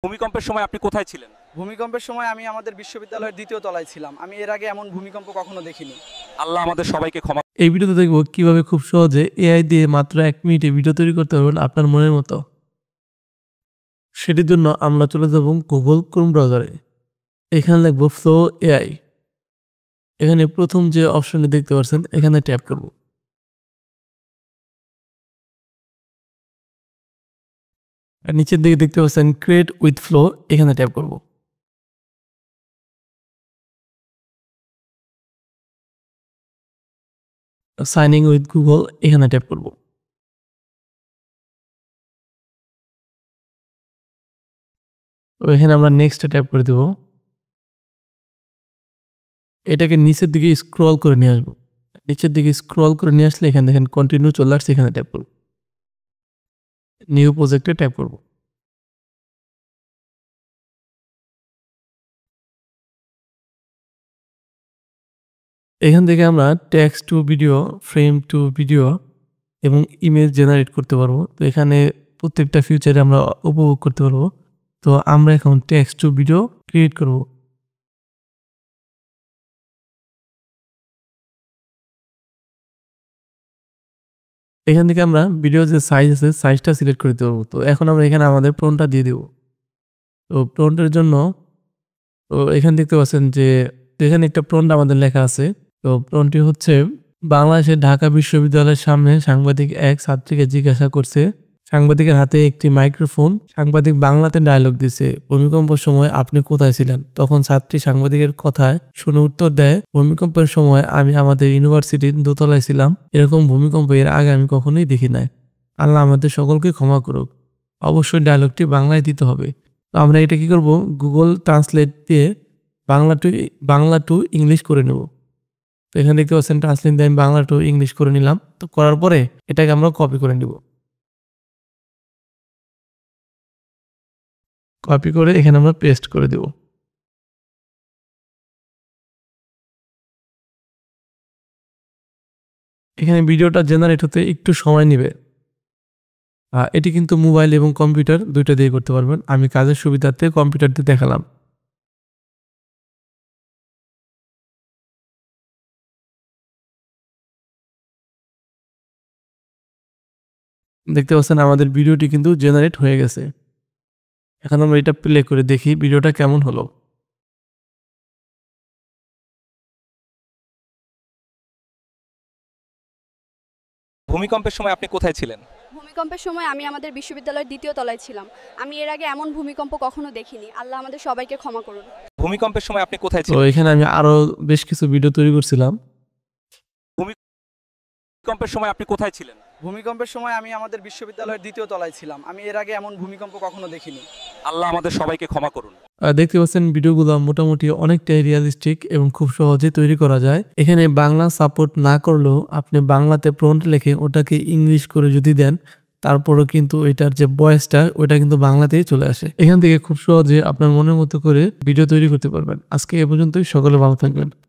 ভূমিকম্পের সময় আপনি কোথায় ছিলেন? ভূমিকম্পের সময় আমি আমাদের বিশ্ববিদ্যালয়ের ২য় তলায় ছিলাম। আমি এর আগে এমন ভূমিকম্প কখনো দেখিনি। আল্লাহ আমাদের সবাইকে ক্ষমা। এই ভিডিওতে দেখব কিভাবে খুব সহজে এআই দিয়ে মাত্র ১ মিনিটে ভিডিও তৈরি করতে পারবেন আপনার মনের মতো। সেটির জন্য আমরা চলে যাব Google Chrome ব্রাউজারে। এখানে লিখব ফ্লো এআই। এখানে প্রথম যে অপশনটি দেখতে পাচ্ছেন এখানে ট্যাপ করব। আর নিচের দিকে দেখতে পাচ্ছেন ক্রিয়েট উইথ ফ্লো, এখানে ট্যাপ করব। সাইনিং উইথ গুগল, এখানে ট্যাপ করব। তো এখানে আমরা নেক্সট ট্যাপ করে দেব। এটাকে নিচের দিকে স্ক্রল করে নিয়ে আসবো। নিচের দিকে স্ক্রল করে নিয়ে আসলে এখানে দেখেন কন্টিনিউ চলে আসছে, এখানে ট্যাপ করব। নিউ প্রজেক্টে ট্যাপ করব। এখান থেকে আমরা text to video, frame to video এবং ইমেজ জেনারেট করতে পারবো। তো এখানে প্রত্যেকটা ফিউচারে আমরা উপভোগ করতে পারবো। তো আমরা এখন টেক্সট টু ভিডিও ক্রিয়েট করব। এখান থেকে আমরা ভিডিও যে সাইজ আছে সাইজটা সিলেক্ট করে দিতে পারবো। তো এখন আমরা এখানে আমাদের প্রম্পটটা দিয়ে দেব। তো প্রম্পটের জন্য তো এখানে দেখতে পাচ্ছেন যে এখানে একটা প্রম্পট আমাদের লেখা আছে। তো প্রম্পটটি হচ্ছে বাংলাদেশের ঢাকা বিশ্ববিদ্যালয়ের সামনে সাংবাদিক এক ছাত্রীকে জিজ্ঞাসা করছে। সাংবাদিকের হাতে একটি মাইক্রোফোন। সাংবাদিক বাংলাতে ডায়লগ দিছে, ভূমিকম্পের সময় আপনি কোথায় ছিলেন? তখন ছাত্রী সাংবাদিকের কথায় শুনে উত্তর দেয়, ভূমিকম্পের সময় আমি আমাদের ইউনিভার্সিটির দোতলায় ছিলাম। এরকম ভূমিকম্প এর আগে আমি কখনোই দেখি নাই। আল্লাহ আমাদের সকলকে ক্ষমা করুক। অবশ্যই ডায়লগটি বাংলায় দিতে হবে। তো আমরা এটা কি করব, গুগল ট্রান্সলেট দিয়ে বাংলা টু ইংলিশ করে নেব। তো এখানে দেখতে পাচ্ছেন ট্রান্সলেট দিয়ে আমি বাংলা টু ইংলিশ করে নিলাম। তো করার পরে এটাকে আমরা কপি করে নিব। কপি করে এখানে আমরা পেস্ট করে দেব। এখানে ভিডিওটা জেনারেট হতে একটু সময় নেবে। এটি কিন্তু মোবাইল এবং কম্পিউটার দুইটা দিয়ে করতে পারবেন। আমি কাজের সুবিধার্থে কম্পিউটার দিয়ে দেখালাম। দেখতে পাচ্ছেন আমাদের ভিডিওটি কিন্তু জেনারেট হয়ে গেছে। এখন আমরা এটা প্লে করে দেখি ভিডিওটা কেমন হলো। ভূমিকম্পের সময় আপনি কোথায় ছিলেন? ভূমিকম্পের সময় আমি আমাদের বিশ্ববিদ্যালয়ের ২য় তলায় ছিলাম। আমি এর আগে এমন ভূমিকম্প কখনো দেখিনি। আল্লাহ আমাদের সবাইকে ক্ষমা করুন। ভূমিকম্পের সময় আপনি কোথায় তো ছিলেন? এখানে আমি আরো বেশ কিছু ভিডিও তৈরি করছিলাম। ভূমিকম্পের সময় আপনি কোথায় ছিলেন? ভূমিকম্পের সময় আমি আমাদের বিশ্ববিদ্যালয়ের ২য় তলায় ছিলাম। আমি এর আগে এমন ভূমিকম্প কখনো দেখিনি। আল্লাহ আমাদের সবাইকে ক্ষমা করুন। দেখতে পাচ্ছেন ভিডিওগুলো মোটামুটি অনেকটাই রিয়েলিস্টিক এবং খুব সহজে তৈরি করা যায়। এখানে বাংলা সাপোর্ট না করলেও আপনি বাংলাতে প্রম্পট লিখে ওটাকে ইংলিশ করে যদি দেন, তারপরও কিন্তু এটার যে ভয়েসটা ওটা কিন্তু বাংলাতেই চলে আসে। এখান থেকে খুব সহজে আপনার মনের মতো করে ভিডিও তৈরি করতে পারবেন। আজকে এ পর্যন্তই, সকলে ভালো থাকবেন।